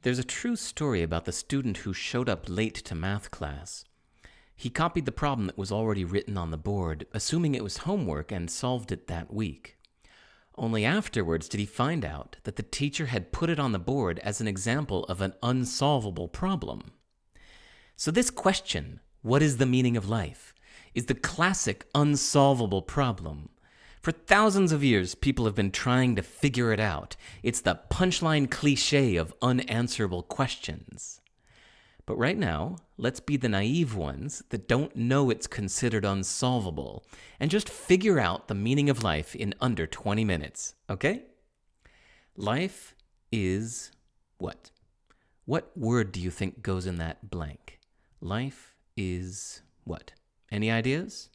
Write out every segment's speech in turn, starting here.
There's a true story about the student who showed up late to math class. He copied the problem that was already written on the board, assuming it was homework, and solved it that week. Only afterwards did he find out that the teacher had put it on the board as an example of an unsolvable problem. So this question, what is the meaning of life, is the classic unsolvable problem. For thousands of years, people have been trying to figure it out. It's the punchline cliché of unanswerable questions. But right now, let's be the naive ones that don't know it's considered unsolvable and just figure out the meaning of life in under 20 minutes, okay? Life is what? What word do you think goes in that blank? Life is what? Any ideas?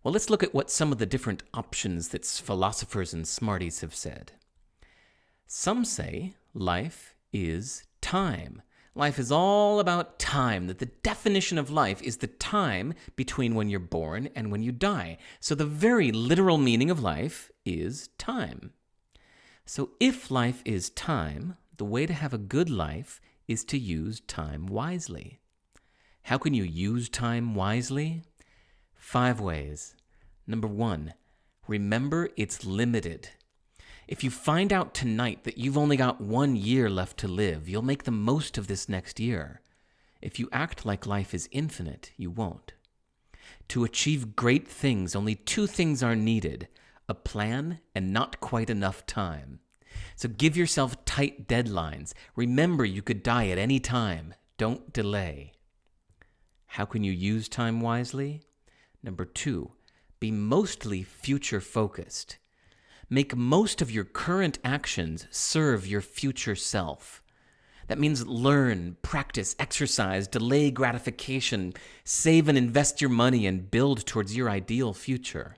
Well, let's look at what some of the different options that philosophers and smarties have said. Some say life is time. Life is all about time, that the definition of life is the time between when you're born and when you die. So the very literal meaning of life is time. So if life is time, the way to have a good life is to use time wisely. How can you use time wisely? 5 ways. Number 1, remember it's limited. If you find out tonight that you've only got 1 year left to live, you'll make the most of this next year. If you act like life is infinite, you won't. To achieve great things, only 2 things are needed: a plan and not quite enough time. So give yourself tight deadlines. Remember you could die at any time. Don't delay. How can you use time wisely? Number 2, be mostly future-focused. Make most of your current actions serve your future self. That means learn, practice, exercise, delay gratification, save and invest your money, and build towards your ideal future.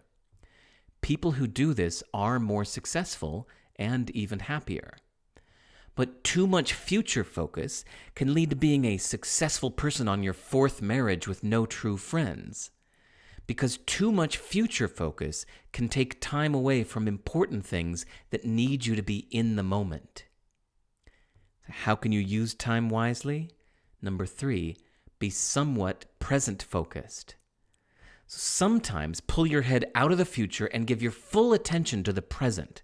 People who do this are more successful and even happier. But too much future focus can lead to being a successful person on your 4th marriage with no true friends. Because too much future focus can take time away from important things that need you to be in the moment. How can you use time wisely? Number 3, be somewhat present-focused. So sometimes pull your head out of the future and give your full attention to the present.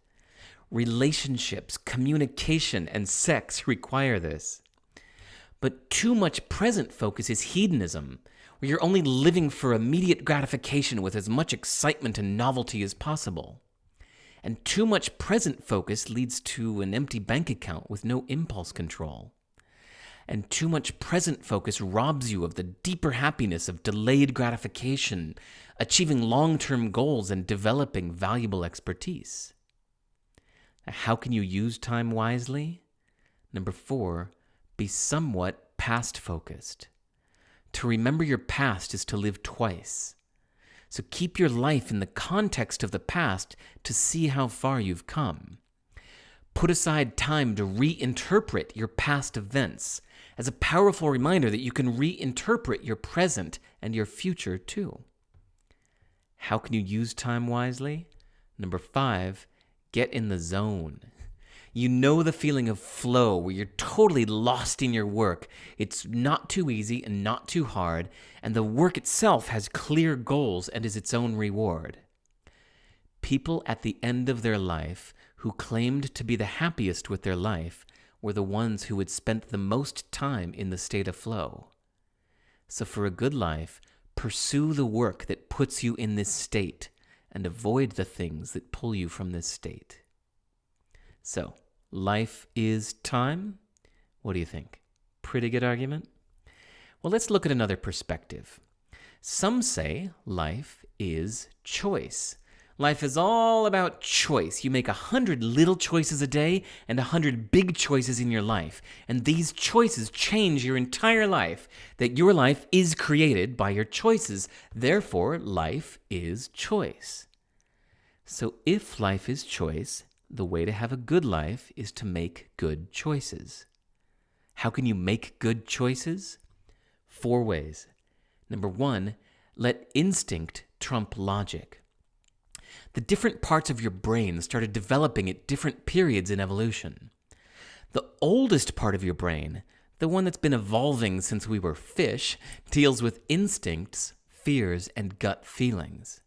Relationships, communication, and sex require this. But too much present focus is hedonism, where you're only living for immediate gratification with as much excitement and novelty as possible. And too much present focus leads to an empty bank account with no impulse control. And too much present focus robs you of the deeper happiness of delayed gratification, achieving long-term goals, and developing valuable expertise. How can you use time wisely? Number 4, be somewhat past-focused. To remember your past is to live twice. So keep your life in the context of the past to see how far you've come. Put aside time to reinterpret your past events as a powerful reminder that you can reinterpret your present and your future too. How can you use time wisely? Number 5, get in the zone. You know the feeling of flow where you're totally lost in your work. It's not too easy and not too hard, and the work itself has clear goals and is its own reward. People at the end of their life who claimed to be the happiest with their life were the ones who had spent the most time in the state of flow. So for a good life, pursue the work that puts you in this state and avoid the things that pull you from this state. So, life is time? What do you think? Pretty good argument? Well, let's look at another perspective. Some say life is choice. Life is all about choice. You make 100 little choices a day and 100 big choices in your life. And these choices change your entire life. That your life is created by your choices. Therefore, life is choice. So if life is choice, the way to have a good life is to make good choices. How can you make good choices? 4 ways. Number 1, let instinct trump logic. The different parts of your brain started developing at different periods in evolution. The oldest part of your brain, the one that's been evolving since we were fish, deals with instincts, fears, and gut feelings.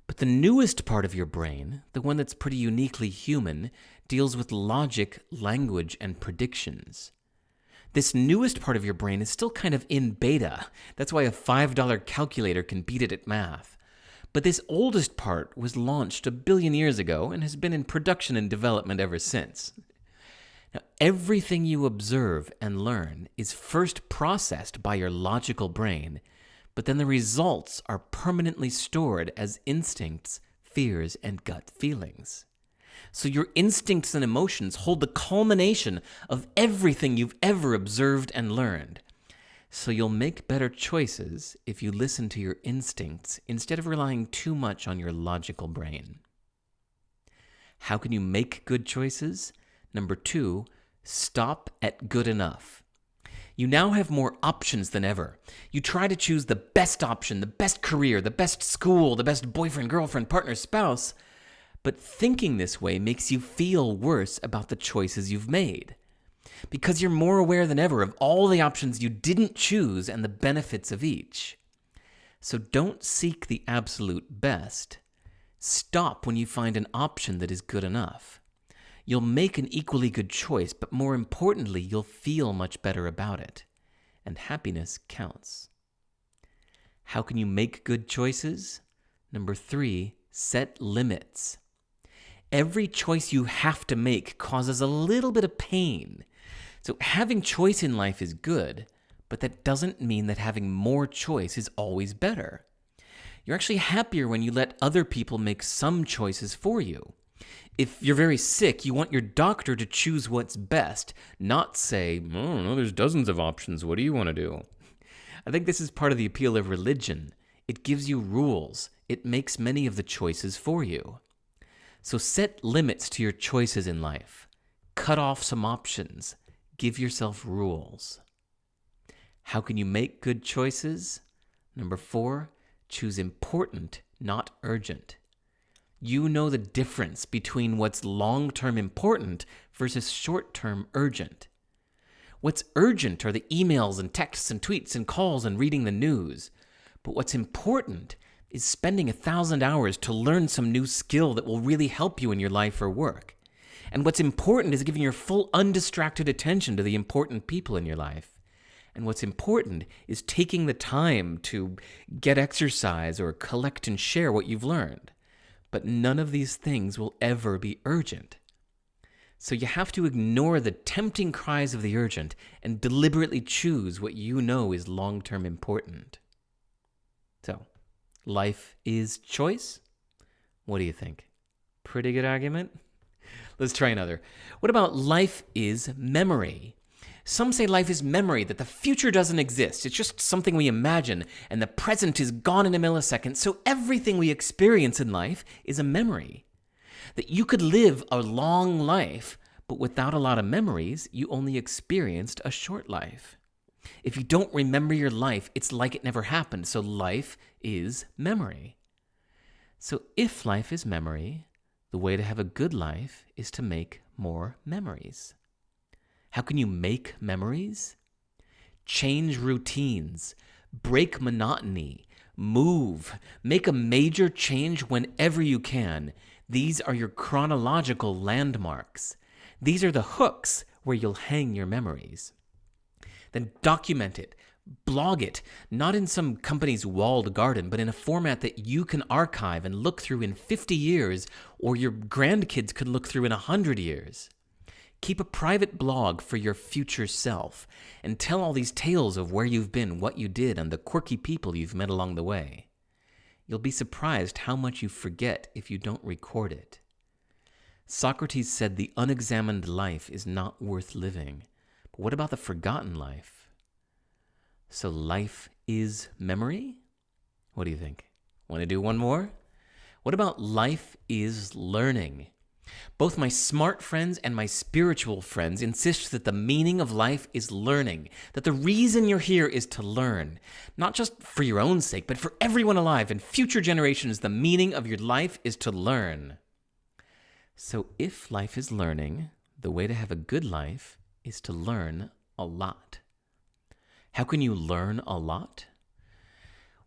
But the newest part of your brain, the one that's pretty uniquely human, deals with logic, language, and predictions. This newest part of your brain is still kind of in beta. That's why a $5 calculator can beat it at math. But this oldest part was launched 1 billion years ago and has been in production and development ever since. Now, everything you observe and learn is first processed by your logical brain, but then the results are permanently stored as instincts, fears, and gut feelings. So your instincts and emotions hold the culmination of everything you've ever observed and learned. So you'll make better choices if you listen to your instincts instead of relying too much on your logical brain. How can you make good choices? Number 2, stop at good enough. You now have more options than ever. You try to choose the best option, the best career, the best school, the best boyfriend, girlfriend, partner, spouse. But thinking this way makes you feel worse about the choices you've made, because you're more aware than ever of all the options you didn't choose and the benefits of each. So don't seek the absolute best. Stop when you find an option that is good enough. You'll make an equally good choice, but more importantly, you'll feel much better about it. And happiness counts. How can you make good choices? Number 3, set limits. Every choice you have to make causes a little bit of pain. So having choice in life is good, but that doesn't mean that having more choice is always better. You're actually happier when you let other people make some choices for you. If you're very sick, you want your doctor to choose what's best, not say, oh, no, there's dozens of options, what do you want to do? I think this is part of the appeal of religion. It gives you rules. It makes many of the choices for you. So set limits to your choices in life. Cut off some options. Give yourself rules. How can you make good choices? Number 4, choose important, not urgent. You know the difference between what's long-term important versus short-term urgent. What's urgent are the emails and texts and tweets and calls and reading the news. But what's important is spending 1,000 hours to learn some new skill that will really help you in your life or work. And what's important is giving your full undistracted attention to the important people in your life. And what's important is taking the time to get exercise or collect and share what you've learned. But none of these things will ever be urgent. So you have to ignore the tempting cries of the urgent and deliberately choose what you know is long-term important. So, life is choice? What do you think? Pretty good argument? Let's try another. What about life is memory? Some say life is memory, that the future doesn't exist. It's just something we imagine, and the present is gone in a millisecond, so everything we experience in life is a memory. That you could live a long life, but without a lot of memories, you only experienced a short life. If you don't remember your life, it's like it never happened, so life is memory. So if life is memory, the way to have a good life is to make more memories. How can you make memories? Change routines, break monotony, move, make a major change whenever you can. These are your chronological landmarks. These are the hooks where you'll hang your memories. Then document it, blog it, not in some company's walled garden, but in a format that you can archive and look through in 50 years, or your grandkids could look through in 100 years. Keep a private blog for your future self, and tell all these tales of where you've been, what you did, and the quirky people you've met along the way. You'll be surprised how much you forget if you don't record it. Socrates said the unexamined life is not worth living. But what about the forgotten life? So life is memory? What do you think? Want to do one more? What about life is learning? Both my smart friends and my spiritual friends insist that the meaning of life is learning, that the reason you're here is to learn, not just for your own sake, but for everyone alive and future generations. The meaning of your life is to learn. So if life is learning, the way to have a good life is to learn a lot. How can you learn a lot?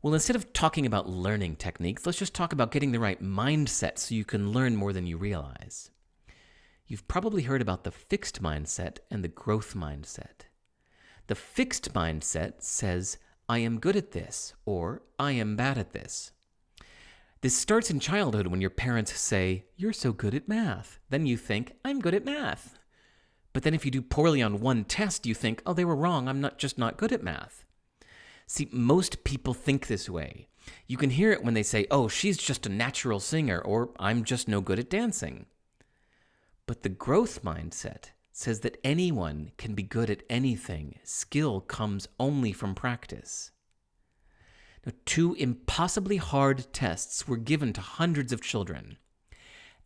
Well, instead of talking about learning techniques, let's just talk about getting the right mindset so you can learn more than you realize. You've probably heard about the fixed mindset and the growth mindset. The fixed mindset says, I am good at this, or I am bad at this. This starts in childhood when your parents say, you're so good at math. Then you think, I'm good at math. But then if you do poorly on one test, you think, oh, they were wrong, I'm just not good at math. See, most people think this way. You can hear it when they say, oh, she's just a natural singer, or I'm just no good at dancing. But the growth mindset says that anyone can be good at anything. Skill comes only from practice. Now, 2 impossibly hard tests were given to hundreds of children.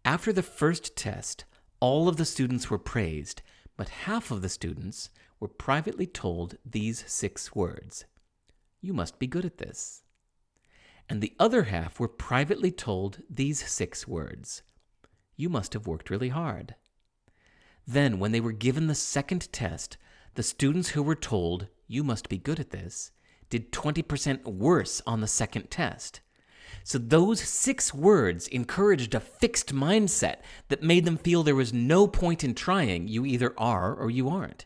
After the first test, all of the students were praised, but half of the students were privately told these 6 words. You must be good at this. And the other half were privately told these 6 words. You must have worked really hard. Then, when they were given the second test, the students who were told, you must be good at this, did 20% worse on the second test. So those 6 words encouraged a fixed mindset that made them feel there was no point in trying. You either are or you aren't.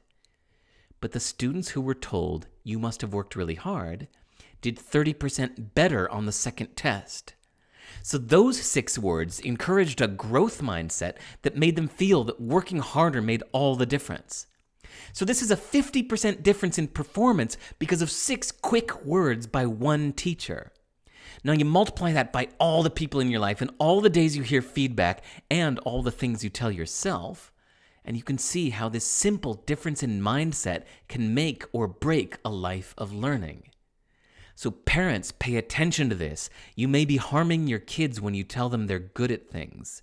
But the students who were told, you must have worked really hard, did 30% better on the second test. So those 6 words encouraged a growth mindset that made them feel that working harder made all the difference. So this is a 50% difference in performance because of 6 quick words by one teacher. Now you multiply that by all the people in your life and all the days you hear feedback and all the things you tell yourself, and you can see how this simple difference in mindset can make or break a life of learning. So parents, pay attention to this. You may be harming your kids when you tell them they're good at things.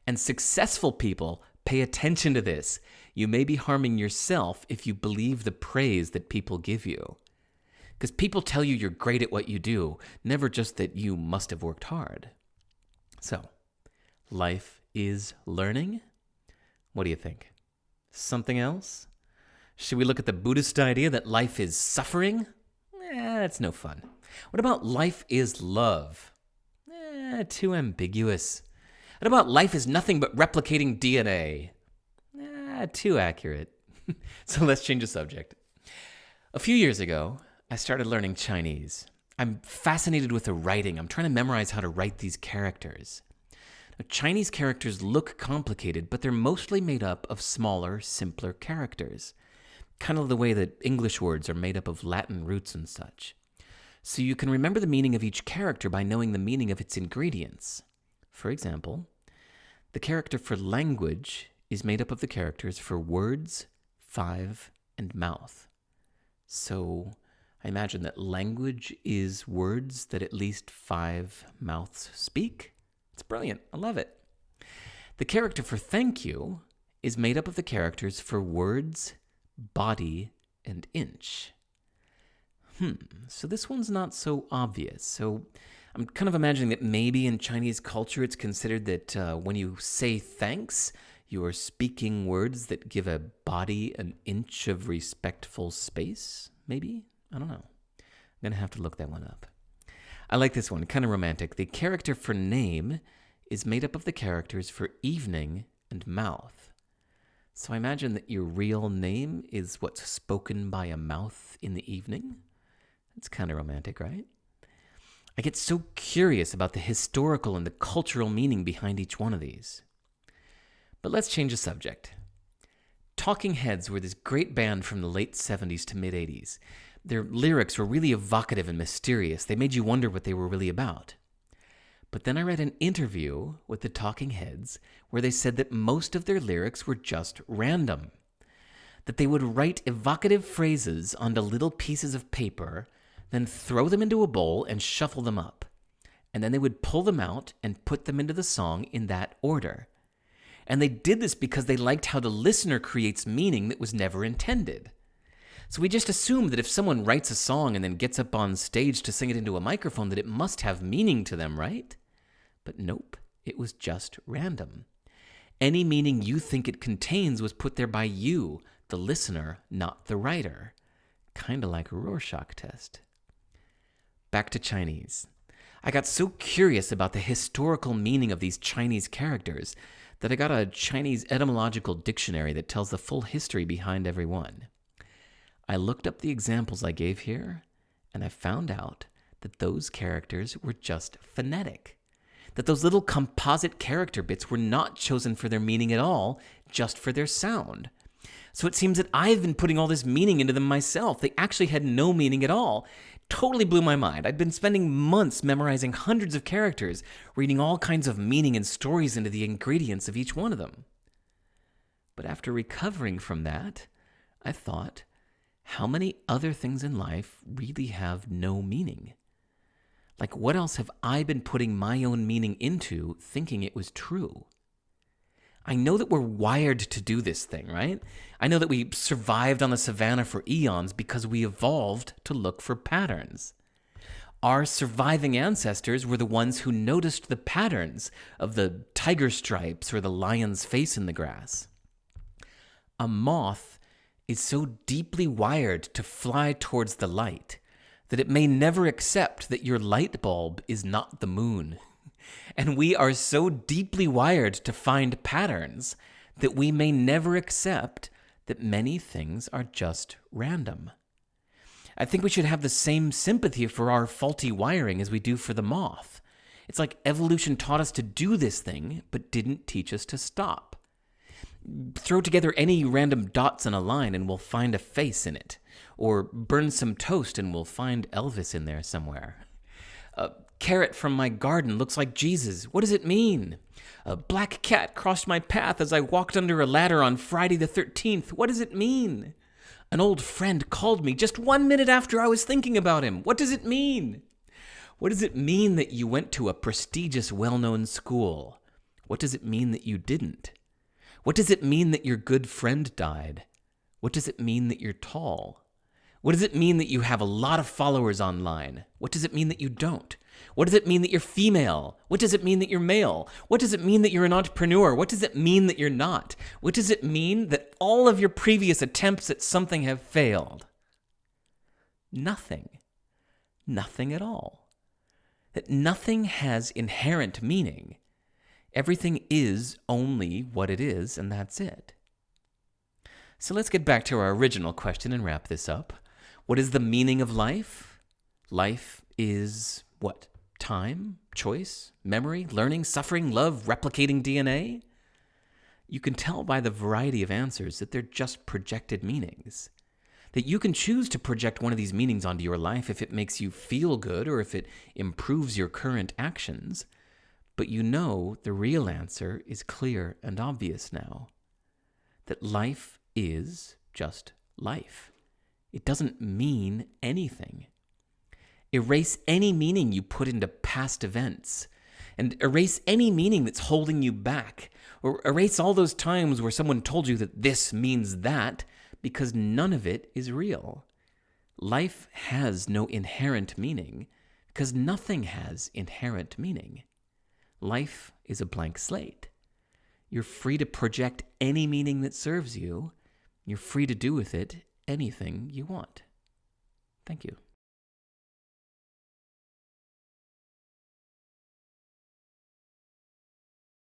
And successful people, pay attention to this. You may be harming yourself if you believe the praise that people give you. Because people tell you you're great at what you do, never just that you must have worked hard. So, life is learning? What do you think? Something else? Should we look at the Buddhist idea that life is suffering? That's no fun. What about life is love? Too ambiguous. What about life is nothing but replicating DNA? Too accurate. So let's change the subject. A few years ago, I started learning Chinese. I'm fascinated with the writing. I'm trying to memorize how to write these characters. Now, Chinese characters look complicated, but they're mostly made up of smaller, simpler characters. Kind of the way that English words are made up of Latin roots and such. So you can remember the meaning of each character by knowing the meaning of its ingredients. For example, the character for language is made up of the characters for words, 5, and mouth. So I imagine that language is words that at least 5 mouths speak. It's brilliant. I love it. The character for thank you is made up of the characters for words, body, and inch. So this one's not so obvious. So I'm kind of imagining that maybe in Chinese culture it's considered that when you say thanks, you are speaking words that give a body an inch of respectful space, maybe? I don't know. I'm going to have to look that one up. I like this one, kind of romantic. The character for name is made up of the characters for evening and mouth. So I imagine that your real name is what's spoken by a mouth in the evening. It's kind of romantic, right? I get so curious about the historical and the cultural meaning behind each one of these. But let's change the subject. Talking Heads were this great band from the late 70s to mid-80s. Their lyrics were really evocative and mysterious. They made you wonder what they were really about. But then I read an interview with the Talking Heads where they said that most of their lyrics were just random. That they would write evocative phrases onto little pieces of paper, then throw them into a bowl and shuffle them up. And then they would pull them out and put them into the song in that order. And they did this because they liked how the listener creates meaning that was never intended. So we just assume that if someone writes a song and then gets up on stage to sing it into a microphone, that it must have meaning to them, right? But nope, it was just random. Any meaning you think it contains was put there by you, the listener, not the writer. Kind of like a Rorschach test. Back to Chinese. I got so curious about the historical meaning of these Chinese characters that I got a Chinese etymological dictionary that tells the full history behind every one. I looked up the examples I gave here, and I found out that those characters were just phonetic. That those little composite character bits were not chosen for their meaning at all, just for their sound. So it seems that I've been putting all this meaning into them myself. They actually had no meaning at all. Totally blew my mind. I'd been spending months memorizing hundreds of characters, reading all kinds of meaning and stories into the ingredients of each one of them. But after recovering from that, I thought, how many other things in life really have no meaning? Like, what else have I been putting my own meaning into, thinking it was true? I know that we're wired to do this thing, right? I know that we survived on the savannah for eons because we evolved to look for patterns. Our surviving ancestors were the ones who noticed the patterns of the tiger stripes or the lion's face in the grass. A moth is so deeply wired to fly towards the light that it may never accept that your light bulb is not the moon. And we are so deeply wired to find patterns that we may never accept that many things are just random. I think we should have the same sympathy for our faulty wiring as we do for the moth. It's like evolution taught us to do this thing, but didn't teach us to stop. Throw together any random dots in a line and we'll find a face in it. Or burn some toast and we'll find Elvis in there somewhere. A carrot from my garden looks like Jesus. What does it mean? A black cat crossed my path as I walked under a ladder on Friday the 13th. What does it mean? An old friend called me just 1 minute after I was thinking about him. What does it mean? What does it mean that you went to a prestigious, well-known school? What does it mean that you didn't? What does it mean that your good friend died? What does it mean that you're tall? What does it mean that you have a lot of followers online? What does it mean that you don't? What does it mean that you're female? What does it mean that you're male? What does it mean that you're an entrepreneur? What does it mean that you're not? What does it mean that all of your previous attempts at something have failed? Nothing. Nothing at all. That nothing has inherent meaning. Everything is only what it is, and that's it. So let's get back to our original question and wrap this up. What is the meaning of life? Life is what? Time, choice, memory, learning, suffering, love, replicating DNA? You can tell by the variety of answers that they're just projected meanings. That you can choose to project one of these meanings onto your life if it makes you feel good or if it improves your current actions. But you know the real answer is clear and obvious now. That life is just life. It doesn't mean anything. Erase any meaning you put into past events, and erase any meaning that's holding you back, or erase all those times where someone told you that this means that, because none of it is real. Life has no inherent meaning, because nothing has inherent meaning. Life is a blank slate. You're free to project any meaning that serves you. You're free to do with it anything you want. Thank you.